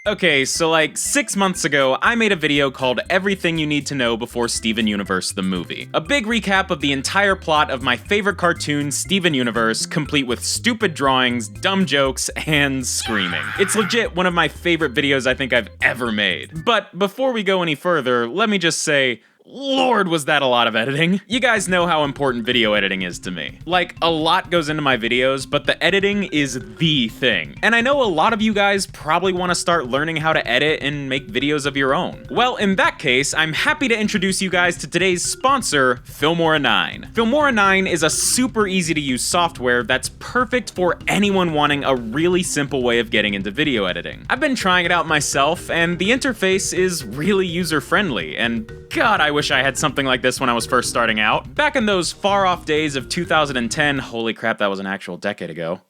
Okay, so like 6 months ago, I made a video called Everything You Need to Know Before Steven Universe the Movie. A big recap of the entire plot of my favorite cartoon, Steven Universe, complete with stupid drawings, dumb jokes, and screaming. It's legit one of my favorite videos I think I've ever made. But before we go any further, let me just say, Lord, was that a lot of editing. You guys know how important video editing is to me. Like, a lot goes into my videos, but the editing is the thing. And I know a lot of you guys probably want to start learning how to edit and make videos of your own. Well, in that case, I'm happy to introduce you guys to today's sponsor, Filmora 9. Filmora 9 is a super easy to use software that's perfect for anyone wanting a really simple way of getting into video editing. I've been trying it out myself, and the interface is really user-friendly, and God, I wish I had something like this when I was first starting out. Back in those far-off days of 2010, holy crap, that was an actual decade ago,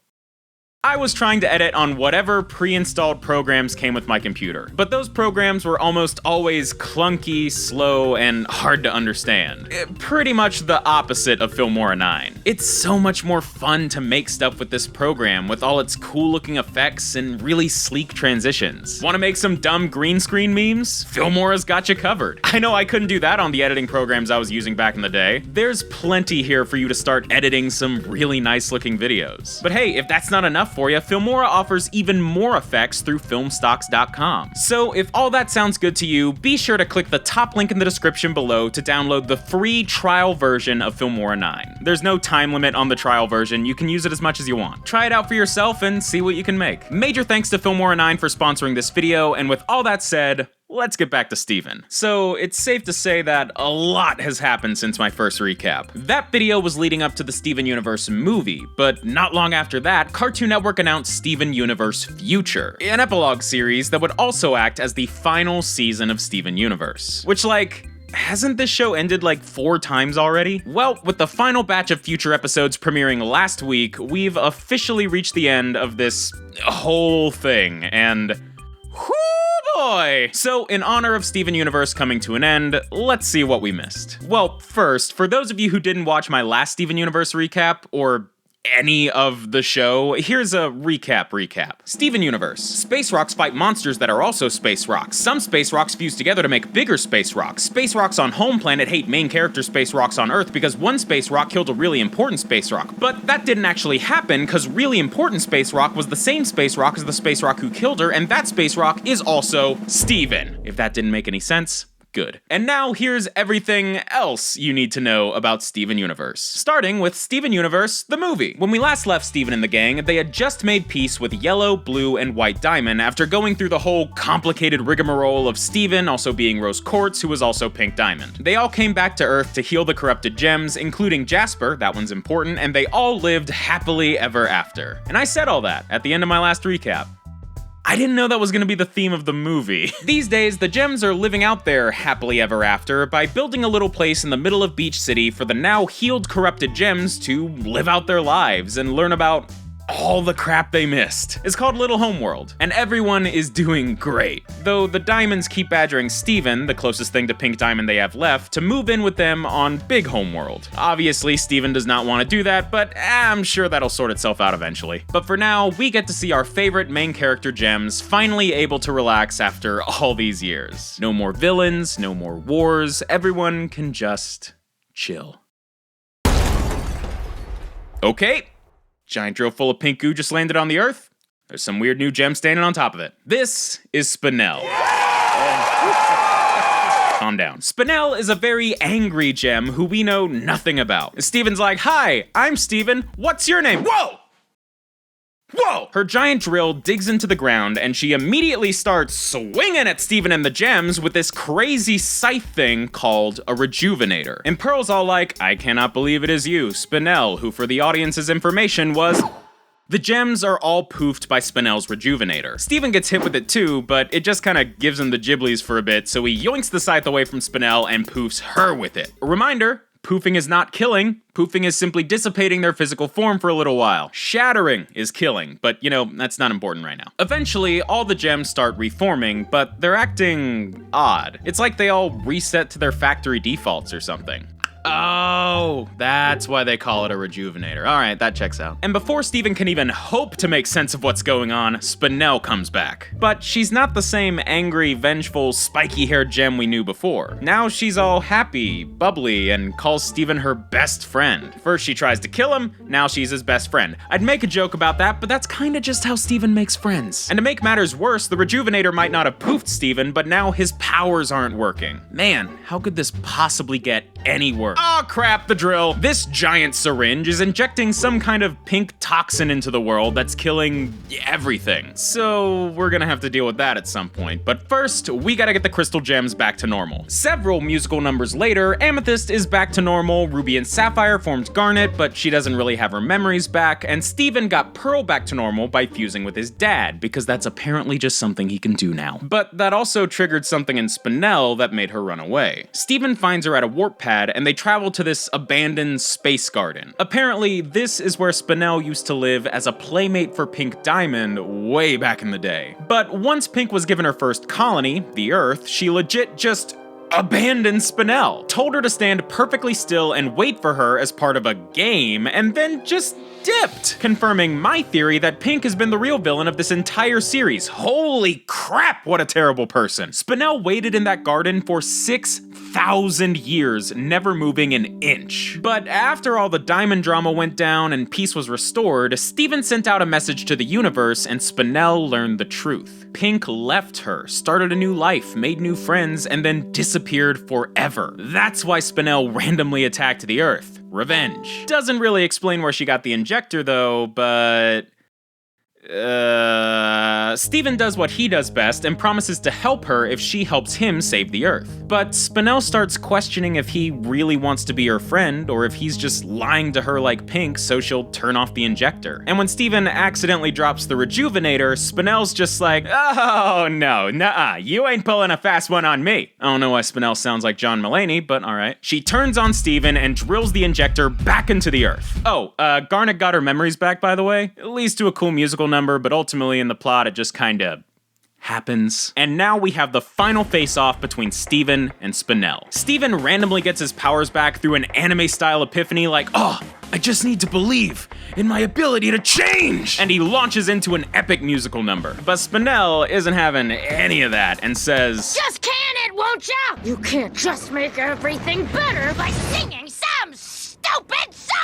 I was trying to edit on whatever pre-installed programs came with my computer. But those programs were almost always clunky, slow, and hard to understand. Pretty much the opposite of Filmora 9. It's so much more fun to make stuff with this program, with all its cool-looking effects and really sleek transitions. Want to make some dumb green screen memes? Filmora's got you covered. I know I couldn't do that on the editing programs I was using back in the day. There's plenty here for you to start editing some really nice-looking videos. But hey, if that's not enough for you, Filmora offers even more effects through filmstocks.com. So if all that sounds good to you, be sure to click the top link in the description below to download the free trial version of Filmora 9. There's no time limit on the trial version, you can use it as much as you want. Try it out for yourself and see what you can make. Major thanks to Filmora 9 for sponsoring this video, and with all that said, let's get back to Steven. So, it's safe to say that a lot has happened since my first recap. That video was leading up to the Steven Universe movie, but not long after that, Cartoon Network announced Steven Universe Future, an epilogue series that would also act as the final season of Steven Universe. Which, like, hasn't this show ended like 4 times already? Well, with the final batch of future episodes premiering last week, we've officially reached the end of this whole thing, and whoo boy! So, in honor of Steven Universe coming to an end, let's see what we missed. Well, first, for those of you who didn't watch my last Steven Universe recap, or any of the show, here's a recap. Steven Universe. Space rocks fight monsters that are also space rocks. Some space rocks fuse together to make bigger space rocks. Space rocks on home planet hate main character space rocks on Earth because one space rock killed a really important space rock. But that didn't actually happen because really important space rock was the same space rock as the space rock who killed her, and that space rock is also Steven. If that didn't make any sense, good. And now here's everything else you need to know about Steven Universe. Starting with Steven Universe, the movie. When we last left Steven and the gang, they had just made peace with Yellow, Blue, and White Diamond after going through the whole complicated rigmarole of Steven also being Rose Quartz, who was also Pink Diamond. They all came back to Earth to heal the corrupted gems, including Jasper, that one's important, and they all lived happily ever after. And I said all that at the end of my last recap. I didn't know that was going to be the theme of the movie. These days, the gems are living out their happily ever after by building a little place in the middle of Beach City for the now healed corrupted gems to live out their lives and learn about all the crap they missed. It's called Little Homeworld, and everyone is doing great. Though the Diamonds keep badgering Steven, the closest thing to Pink Diamond they have left, to move in with them on Big Homeworld. Obviously, Steven does not want to do that, but I'm sure that'll sort itself out eventually. But for now, we get to see our favorite main character gems finally able to relax after all these years. No more villains, no more wars, everyone can just chill. Okay. Giant drill full of pink goo just landed on the Earth. There's some weird new gem standing on top of it. This is Spinel. Calm down. Spinel is a very angry gem who we know nothing about. Steven's like, "Hi, I'm Steven. What's your name?" Whoa! Whoa! Her giant drill digs into the ground, and she immediately starts swinging at Steven and the gems with this crazy scythe thing called a rejuvenator. And Pearl's all like, "I cannot believe it is you, Spinel," who for the audience's information was... The gems are all poofed by Spinel's rejuvenator. Steven gets hit with it too, but it just kinda gives him the giblies for a bit, so he yoinks the scythe away from Spinel and poofs her with it. A reminder, poofing is not killing. Poofing is simply dissipating their physical form for a little while. Shattering is killing, but you know, that's not important right now. Eventually, all the gems start reforming, but they're acting odd. It's like they all reset to their factory defaults or something. Oh, that's why they call it a rejuvenator. All right, that checks out. And before Steven can even hope to make sense of what's going on, Spinel comes back. But she's not the same angry, vengeful, spiky-haired gem we knew before. Now she's all happy, bubbly, and calls Steven her best friend. First she tries to kill him, now she's his best friend. I'd make a joke about that, but that's kinda just how Steven makes friends. And to make matters worse, the rejuvenator might not have poofed Steven, but now his powers aren't working. Man, how could this possibly get any worse? Oh crap, the drill. This giant syringe is injecting some kind of pink toxin into the world that's killing everything. So we're gonna have to deal with that at some point. But first, we gotta get the crystal gems back to normal. Several musical numbers later, Amethyst is back to normal, Ruby and Sapphire formed Garnet, but she doesn't really have her memories back, and Steven got Pearl back to normal by fusing with his dad, because that's apparently just something he can do now. But that also triggered something in Spinel that made her run away. Steven finds her at a warp pad, and they travel to this abandoned space garden. Apparently, this is where Spinel used to live as a playmate for Pink Diamond way back in the day. But once Pink was given her first colony, the Earth, she legit just abandoned Spinel, told her to stand perfectly still and wait for her as part of a game, and then just dipped, confirming my theory that Pink has been the real villain of this entire series. Holy crap, what a terrible person. Spinel waited in that garden for 6,000 years, never moving an inch. But after all the diamond drama went down and peace was restored, Steven sent out a message to the universe and Spinel learned the truth. Pink left her, started a new life, made new friends, and then disappeared forever. That's why Spinel randomly attacked the Earth. Revenge. Doesn't really explain where she got the injector though, but Steven does what he does best and promises to help her if she helps him save the Earth. But Spinel starts questioning if he really wants to be her friend or if he's just lying to her like Pink so she'll turn off the injector. And when Steven accidentally drops the rejuvenator, Spinel's just like, oh no, nuh-uh, you ain't pulling a fast one on me. I don't know why Spinel sounds like John Mulaney, but alright. She turns on Steven and drills the injector back into the Earth. Oh, Garnet got her memories back, by the way. It leads to a cool musical number, but ultimately in the plot it just kinda happens. And now we have the final face-off between Steven and Spinel. Steven randomly gets his powers back through an anime-style epiphany like, oh, I just need to believe in my ability to change! And he launches into an epic musical number. But Spinel isn't having any of that and says, just can it, won't ya? You can't just make everything better by singing some stupid song!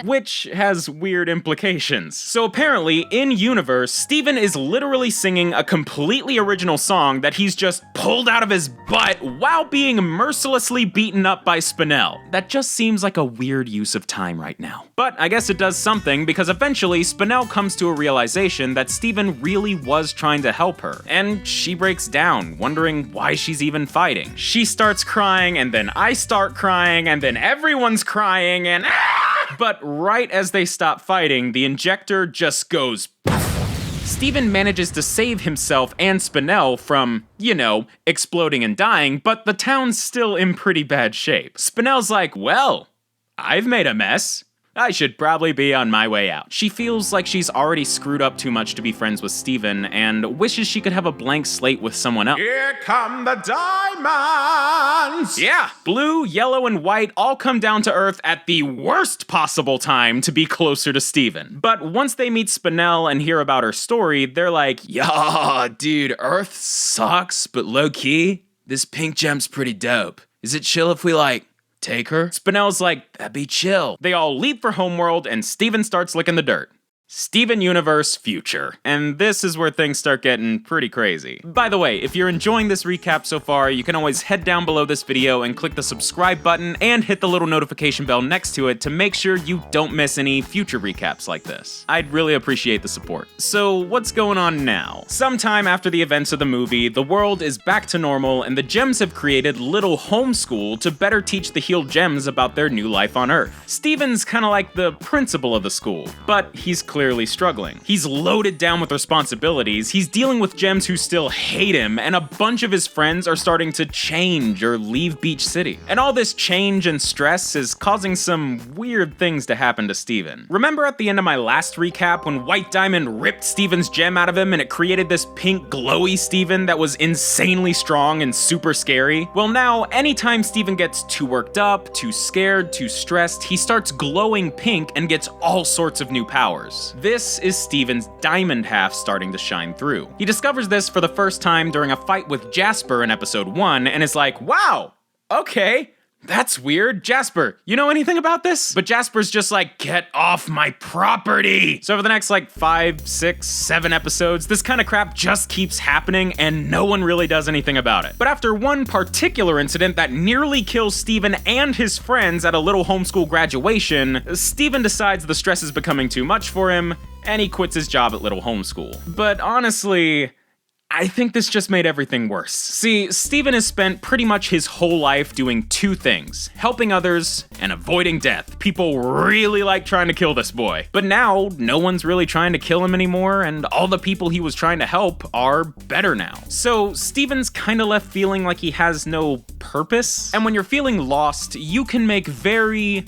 Which has weird implications. So apparently, in-universe, Steven is literally singing a completely original song that he's just pulled out of his butt while being mercilessly beaten up by Spinel. That just seems like a weird use of time right now. But I guess it does something, because eventually Spinel comes to a realization that Steven really was trying to help her. And she breaks down, wondering why she's even fighting. She starts crying, and then I start crying, and then everyone's crying, and But right as they stop fighting, the injector just goes Steven manages to save himself and Spinel from, you know, exploding and dying, but the town's still in pretty bad shape. Spinel's like, well, I've made a mess. I should probably be on my way out. She feels like she's already screwed up too much to be friends with Steven and wishes she could have a blank slate with someone else. Here come the diamonds! Yeah, blue, yellow, and white all come down to Earth at the worst possible time to be closer to Steven. But once they meet Spinel and hear about her story, they're like, yeah, dude, Earth sucks, but low-key, this pink gem's pretty dope. Is it chill if we, take her? Spinel's like, that'd be chill. They all leave for Homeworld, and Steven starts licking the dirt. Steven Universe Future. And this is where things start getting pretty crazy. By the way, if you're enjoying this recap so far, you can always head down below this video and click the subscribe button and hit the little notification bell next to it to make sure you don't miss any future recaps like this. I'd really appreciate the support. So what's going on now? Sometime after the events of the movie, the world is back to normal and the gems have created Little Homeschool to better teach the healed gems about their new life on Earth. Steven's kinda like the principal of the school, but he's clearly struggling. He's loaded down with responsibilities, he's dealing with gems who still hate him, and a bunch of his friends are starting to change or leave Beach City. And all this change and stress is causing some weird things to happen to Steven. Remember at the end of my last recap when White Diamond ripped Steven's gem out of him and it created this pink glowy Steven that was insanely strong and super scary? Well now, anytime Steven gets too worked up, too scared, too stressed, he starts glowing pink and gets all sorts of new powers. This is Steven's diamond half starting to shine through. He discovers this for the first time during a fight with Jasper in episode 1 and is like, wow, okay. That's weird. Jasper, you know anything about this? But Jasper's just like, get off my property! So for the next 5, 6, 7 episodes, this kind of crap just keeps happening and no one really does anything about it. But after one particular incident that nearly kills Steven and his friends at a little homeschool graduation, Steven decides the stress is becoming too much for him, and he quits his job at Little Homeschool. But honestly, I think this just made everything worse. See, Steven has spent pretty much his whole life doing two things: helping others and avoiding death. People really like trying to kill this boy. But now, no one's really trying to kill him anymore, and all the people he was trying to help are better now. So Steven's kinda left feeling like he has no purpose. And when you're feeling lost, you can make very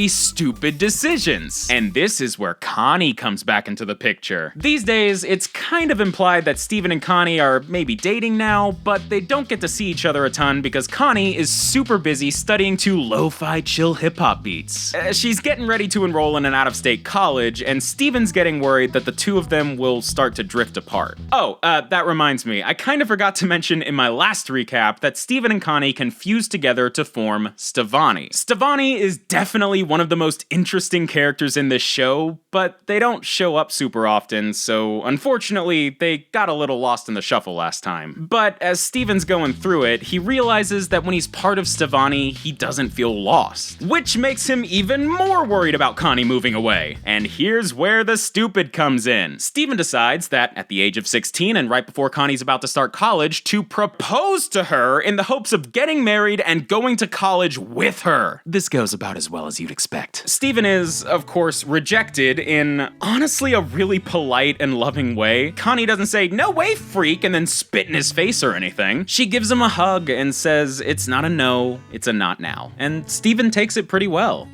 stupid decisions. And this is where Connie comes back into the picture. These days, it's kind of implied that Steven and Connie are maybe dating now, but they don't get to see each other a ton because Connie is super busy studying to lo-fi chill hip-hop beats. She's getting ready to enroll in an out-of-state college, and Steven's getting worried that the two of them will start to drift apart. Oh, that reminds me, I kind of forgot to mention in my last recap that Steven and Connie can fuse together to form Stevonnie. Stevonnie is definitely one of the most interesting characters in this show, but they don't show up super often, so unfortunately, they got a little lost in the shuffle last time. But as Steven's going through it, he realizes that when he's part of Stevonnie, he doesn't feel lost, which makes him even more worried about Connie moving away. And here's where the stupid comes in. Steven decides that at the age of 16 and right before Connie's about to start college, to propose to her in the hopes of getting married and going to college with her. This goes about as well as you'd expect. Steven is, of course, rejected in, honestly, a really polite and loving way. Connie doesn't say, "No way, freak," and then spit in his face or anything. She gives him a hug and says, it's not a no, it's a not now. And Steven takes it pretty well.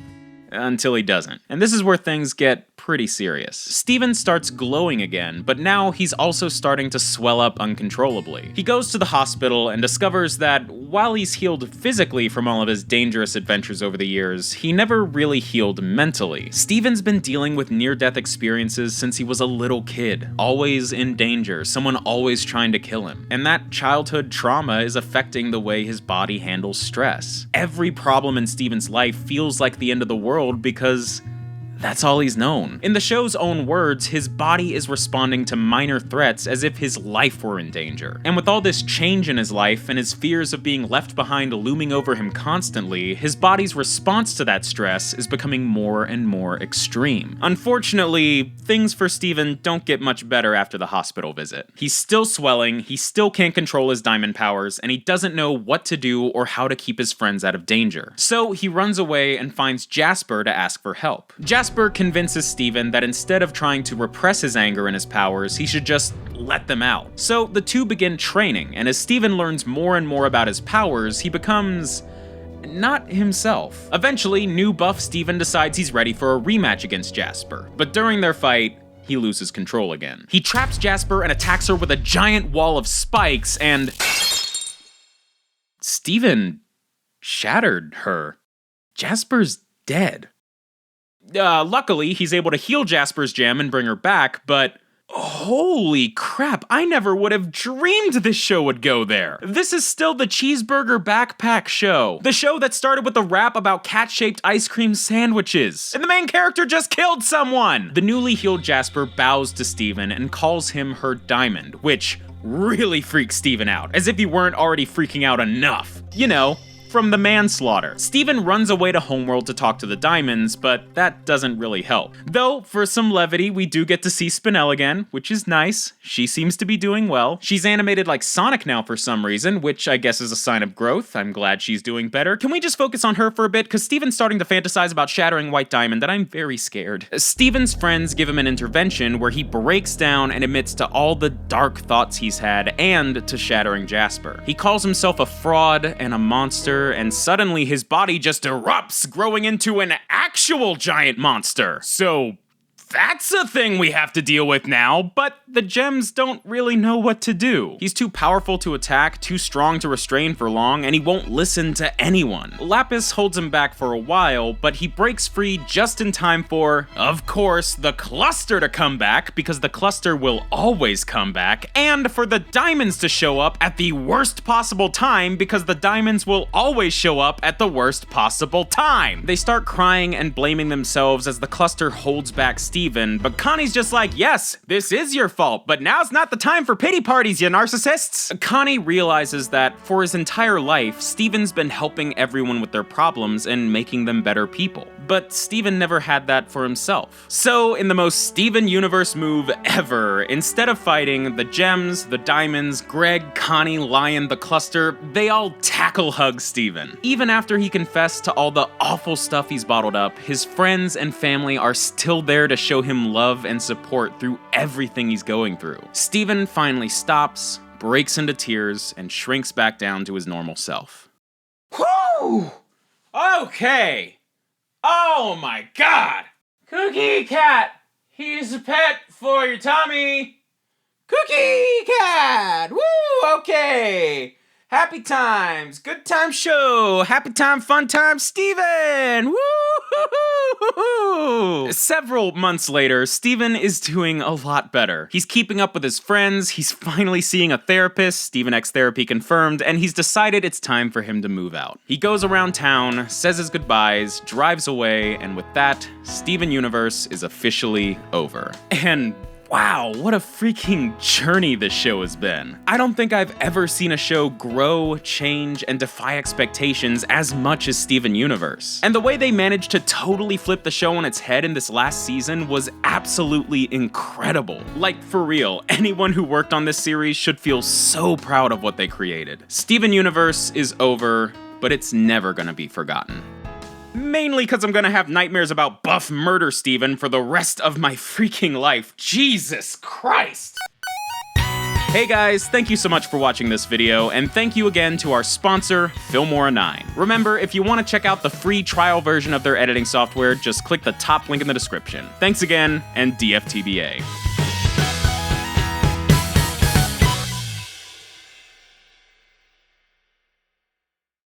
Until he doesn't. And this is where things get pretty serious. Steven starts glowing again, but now he's also starting to swell up uncontrollably. He goes to the hospital and discovers that while he's healed physically from all of his dangerous adventures over the years, he never really healed mentally. Steven's been dealing with near-death experiences since he was a little kid, always in danger, someone always trying to kill him. And that childhood trauma is affecting the way his body handles stress. Every problem in Steven's life feels like the end of the world because that's all he's known. In the show's own words, his body is responding to minor threats as if his life were in danger. And with all this change in his life and his fears of being left behind looming over him constantly, his body's response to that stress is becoming more and more extreme. Unfortunately, things for Steven don't get much better after the hospital visit. He's still swelling, he still can't control his diamond powers, and he doesn't know what to do or how to keep his friends out of danger. So he runs away and finds Jasper to ask for help. Jasper convinces Steven that instead of trying to repress his anger and his powers, he should just let them out. So the two begin training, and as Steven learns more and more about his powers, he becomes not himself. Eventually, new buff Steven decides he's ready for a rematch against Jasper, but during their fight, he loses control again. He traps Jasper and attacks her with a giant wall of spikes, and Steven shattered her. Jasper's dead. Luckily, he's able to heal Jasper's gem and bring her back, but holy crap, I never would have dreamed this show would go there. This is still the Cheeseburger Backpack Show. The show that started with a rap about cat-shaped ice cream sandwiches. And the main character just killed someone! The newly healed Jasper bows to Steven and calls him her diamond, which really freaks Steven out, as if he weren't already freaking out enough. You know, from the manslaughter. Steven runs away to Homeworld to talk to the Diamonds, but that doesn't really help. Though, for some levity, we do get to see Spinel again, which is nice. She seems to be doing well. She's animated like Sonic now for some reason, which I guess is a sign of growth. I'm glad she's doing better. Can we just focus on her for a bit? Because Steven's starting to fantasize about shattering White Diamond, and I'm very scared. Steven's friends give him an intervention where he breaks down and admits to all the dark thoughts he's had and to shattering Jasper. He calls himself a fraud and a monster, and suddenly his body just erupts, growing into an actual giant monster. So that's a thing we have to deal with now, but the gems don't really know what to do. He's too powerful to attack, too strong to restrain for long, and he won't listen to anyone. Lapis holds him back for a while, but he breaks free just in time for, of course, the cluster to come back, because the cluster will always come back, and for the diamonds to show up at the worst possible time, because the diamonds will always show up at the worst possible time. They start crying and blaming themselves as the cluster holds back Steven, but Connie's just like, yes, this is your fault, but now's not the time for pity parties, you narcissists. Connie realizes that for his entire life, Steven's been helping everyone with their problems and making them better people. But Steven never had that for himself. So, in the most Steven Universe move ever, instead of fighting, the gems, the diamonds, Greg, Connie, Lion, the cluster, they all tackle hug Steven. Even after he confessed to all the awful stuff he's bottled up, his friends and family are still there to show him love and support through everything he's going through. Steven finally stops, breaks into tears, and shrinks back down to his normal self. Whew! Okay! Oh my god! Cookie Cat! He's a pet for your tummy! Cookie Cat! Woo! Okay! Happy times! Good time show! Happy time, fun time, Steven! Woo! Several months later, Steven is doing a lot better. He's keeping up with his friends, he's finally seeing a therapist, Steven X therapy confirmed, and he's decided it's time for him to move out. He goes around town, says his goodbyes, drives away, and with that, Steven Universe is officially over. And wow, what a freaking journey this show has been. I don't think I've ever seen a show grow, change, and defy expectations as much as Steven Universe. And the way they managed to totally flip the show on its head in this last season was absolutely incredible. Like, for real, anyone who worked on this series should feel so proud of what they created. Steven Universe is over, but it's never gonna be forgotten. Mainly because I'm gonna have nightmares about Buff Murder Steven for the rest of my freaking life. Jesus Christ! Hey guys, thank you so much for watching this video, and thank you again to our sponsor, Filmora 9. Remember, if you want to check out the free trial version of their editing software, just click the top link in the description. Thanks again, and DFTBA.